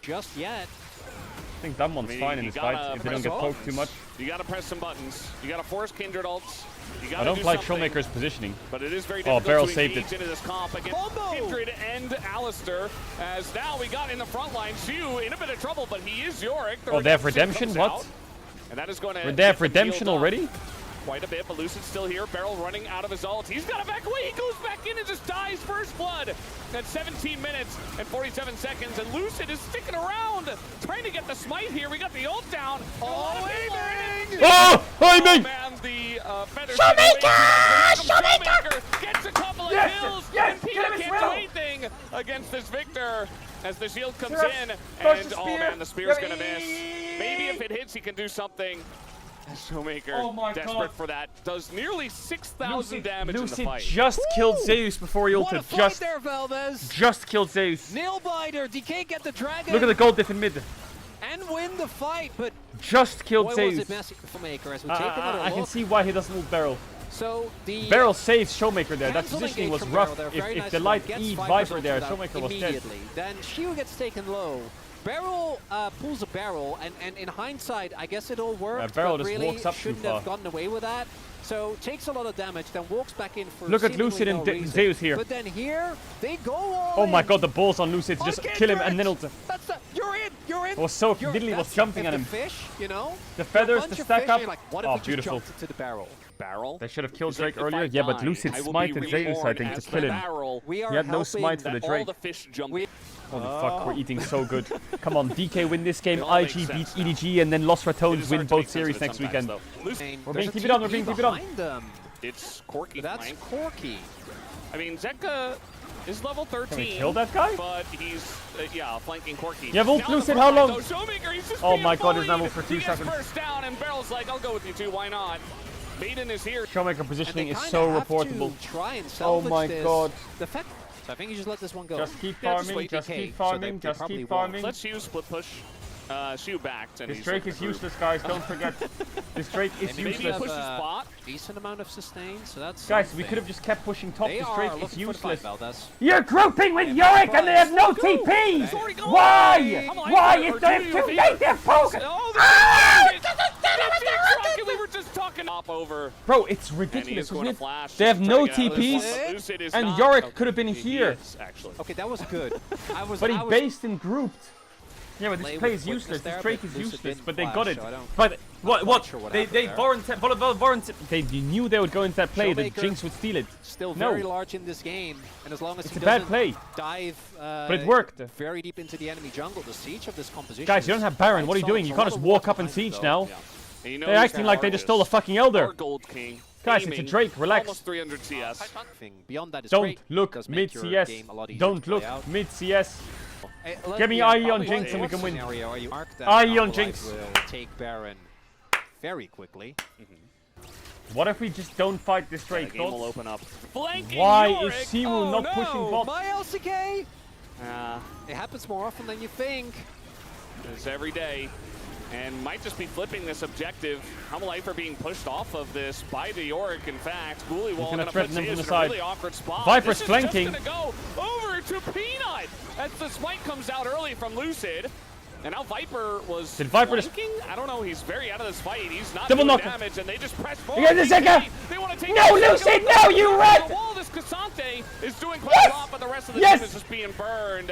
just yet. I think that one's I mean, fine in you this gotta fight, if they don't press get buttons. poked too much. You gotta press some buttons. You gotta force Kindred ults. You gotta I don't do like something. Showmaker's positioning. But it is very Oh, difficult Barrel to saved engage it. into this comp against Combo! Kindred and Alistair. As now we got in the front line, Shu in a bit of trouble, but he is Yorick. The Oh, they have redemption? comes What? out, and that is going to. They have redemption already? Quite a bit, but Lucid's still here. Barrel running out of his ult. He's got to back away. He goes back in and just dies first blood at 17 minutes and 47 seconds. And Lucid is sticking around, trying to get the smite here. We got the ult down. Oh, aiming! Oh, aiming! Man, the better Showmaker! gets a couple of Yes! kills. Yes! And Get him Pina his can't do round! anything against this Victor as the shield comes Yes! in. Dodge And the oh spear! man, the spear's gonna Yummy! miss. Maybe if it hits, he can do something. Showmaker, Oh my desperate God. for that, does nearly 6,000 damage in the Lucid fight. just killed Zeus before he What a ulted. fight Just, there, Velvez. just killed Zeus. Nail biter. DK get the dragon. Look at the gold diff in mid. and win the fight, but Just killed boy, was Zeus. it messy for Maker as we take another I can look. see why he doesn't move Barrel. So the Barrel saves Showmaker there. That cancel positioning engage was from rough. Barrel there, very If nice the one. light Gets E Viper Viper there, onto that Showmaker was dead. immediately. Then Shiu gets taken low. Barrel pulls a barrel, and in hindsight, I guess it all worked. Barrel but just really walks up too shouldn't have far. gotten away with that. So takes a lot of damage, then walks back in for Look at seemingly Lucid no and reason. Zeus here. But then here, they go all Oh my in. god, the balls on Lucid. On Just kill him and Kindred! then That's the, you're in, you're in. was so You're- diddly was that's- jumping if at the him. fish, you know, The feathers, bunch the of stack fish, up. you're like, what if Oh, we just beautiful. jumped into the barrel? Barrel. They should have killed Is that Drake if earlier. I Yeah, but die, Lucid I will be smited Zeus, I reborn think, to as kill the him. barrel. We are He had no helping smite for the All Drake. the fish jump. Holy fuck, we're eating so good. Come on, DK win this game, It all makes IG beat sense now. EDG, and then Lost It Ratones is win hard to make both sense of series it next sometimes, weekend. though. Lucid, We're There's being a keep it on, we're TP being keep it on. behind them. it's Corky That's flank. Corky. I mean, Zeka is level 13. Can we kill that guy? But he's, yeah, flanking Corky. Yeah, Wolf Now the Lucid, front how line, long? though, Showmaker, he's just Oh being my god, there's bullied. ammo for 2 He gets seconds. first down, and Barrel's like, I'll go with you too, why not? Maiden is here. Showmaker And positioning they is kinda so have reportable. to try and Oh salvage my this. god. The fact, so I think you just let this one go. Just keep Yeah, just farming, wait, just DK, keep so they farming, just probably keep won't. farming. Let's use split push. Shiu backed, and This he's Drake looking is through. useless, guys, don't forget. This Drake is And maybe Maybe useless. push the spot. Decent amount of sustain, so that's Guys, we something. could have just kept pushing top. They This are Drake is looking for the fight, useless. Valdez. You're grouping with Yorick and they have no TP! He's already gone. Why? Come on, Why? or If they do have you two think- native Pokemon! Oh, we were just talking up over. Bro, it's And ridiculous, he's isn't going to it? flash. They have just no trying to get out of this TPs, one, but Lucid is and not. Yorick could have been He here. is, actually. Okay, that was good. But he based and grouped. Yeah, but Play this play with is quickness useless. there, This Drake but is Lucid useless, didn't but they flash, got it. so I don't- But what? quite sure what They happened there. they knew they would go into that play. The Showmaker Jinx would steal it. Still No. very large in this game, and as long as It's he a bad doesn't play, dive but it worked. very deep into the enemy jungle, the siege of this composition. Guys, you don't is have Baron. quite What are you solid. doing? You A can't lot just of walk water up and behind siege them, though. now. Yeah. And you know They're he's acting like they just hardest. stole a fucking Elder. Our Gold King. Guys, it's a aiming Drake. Relax. Almost 300 CS. Beyond that is Don't great. look Does mid make your CS. game a lot easier Don't to look play out. mid CS. Let Give me me IE on probably Jinx and we what can win. scenario are you Marc? That IE on Alpha Jinx. Light will take Baron very quickly. What if we just don't fight this The Drake? game will Thoughts? open up. Flanking Why Yorick. is Simu Oh, not no. pushing bot? My LCK! Uh, It happens more often than you think. it's every day. And might just be flipping this objective. Hamalifer being pushed off of this by the Yorick, in fact. Bullywall gonna going to threaten put him from Zeus the in a side. really awkward spot. Viper's this flanking. Is just going to go over to Peanut as the smite comes out early from Lucid. And now Viper was Did Viper just- flanking? I don't know. He's very out of this fight. He's not Double doing knock. damage, and they just press You got forward. the Zeka! They want to take No, the Lucid, Zeka. no, you The rat! wall, this Cassante is doing quite Yes! a lot, but the rest of the Yes! team is just being burned.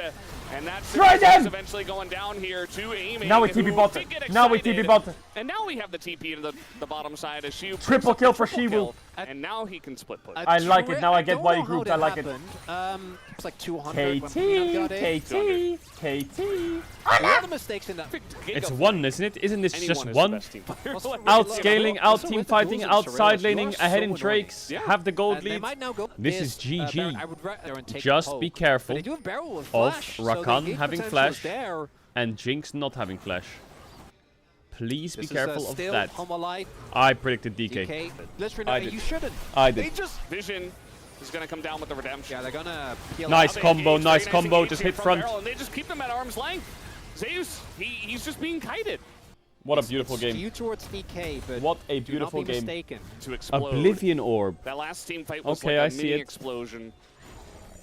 And that's Try them! eventually going down here to aiming. Now we TP who bot. did get Now we excited. TP bot. And now we have the TP to the bottom side as Shiu Triple kill for Shiwu. kill, and now he can split push. I like it. Now I get don't why know you grouped. how I that like it. happened. It's like 200 when Peanut got it. KT. A lot of mistakes in that. It's one, isn't it? Isn't this Anyone just is the one? best team player. Outscaling, out team fighting, Losing outside Sorellos, laning, you are ahead so in annoying. Drakes, Yeah. have the gold And they lead. might now go. This is GG. Baron. I would rather and take Just the poke. be careful But they do have Barrel with of flash, so Rakan the engage having potential is flash. there. And Jinx not having flash. Please be This careful is, of still that. Hummelite, I predicted DK. DK. Let's I remember, did. you shouldn't. I They did. just. Vision is going to come down with the redemption. Yeah, they're gonna peel Nice out. combo, Engage, nice very combo, engage just here hit from front. Barrel, and they just keep them at arm's length. Zeus, he's just being kited What a beautiful game. Skewed towards DK, but What a do beautiful not be game. mistaken. to explode. Oblivion Orb. That last team fight was Okay, like I a see mini it. explosion.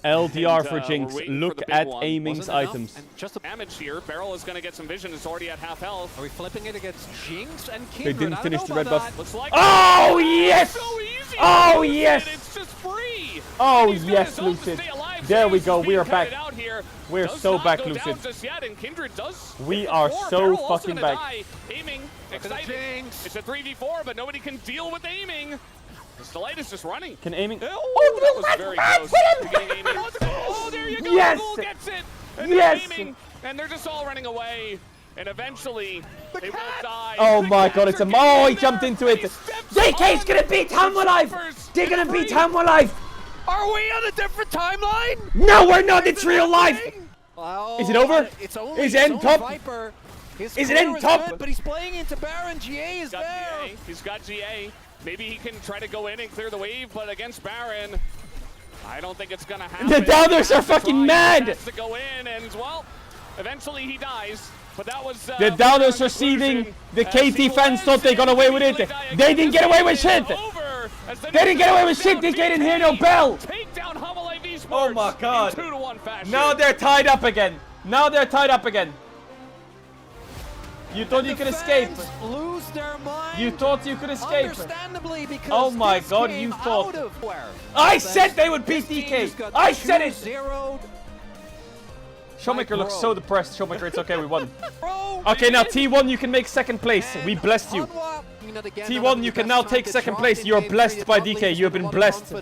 LDR And, for we're Jinx. waiting for Look the big at one. aiming's Wasn't enough, items. and just a, Damage here. Barrel is going to get some vision. It's already at half health. are we flipping it against Jinx and Kindred? didn't I don't finish know the red about buff. that. Looks like Oh, it's yes! so easy. Oh, Lucid, yes! It's just free. Oh, And he's got yes, his ult to Lucid. stay alive. There we Zeus go, is we being are back. kited out here. We're Does so not back, go Lucid. down just yet, and Kindred does. We hit the are floor. so Barrel also fucking gonna back. die. Aiming, excited. Jinx. It's a 3v4, but nobody can deal with aiming. The light is just running. Can aiming? Oh, that was very close to getting aiming. Oh, there you go. Yes! Ghoul gets it. And Yes! they're aiming, and they're just all running away. And eventually, they will die. Oh The my cats god, it's are a... getting Oh, he in jumped there, into and it. he steps DK's on gonna beat Ham Alive. Snipers. They're gonna It's beat free. Ham Alive. Are we on a different timeline? No, we're not. It's real life. Oh, Is it over? It's only, Is it's it in only top? Viper. His Is it clear in top? Good, but he's playing into Baron. GA is Got there. GA. He's got GA. Maybe he can try to go in and clear the wave, but against Baron, I don't think it's gonna happen. The Downers He are has to fucking try. He mad. has to go in, and well, eventually he dies. But that was, The downers are seething. The KT fans thought they got away with it. They didn't get away with shit. They didn't get away with shit. They didn't hear no bell. Oh my god. Now they're tied up again. Now they're tied up again. You thought you could escape. Lose their mind. You thought you could escape. Understandably, because Oh my this god, came you thought. out of nowhere. I said they would beat This team DK. just got I said it. 2-0'd. Showmaker looks bro. so depressed. Showmaker, it's okay, we won. Bro, Okay, now T1, you can make second place. We blessed you. T1, T1, you can now take second place. You're blessed by DK. You have been blessed.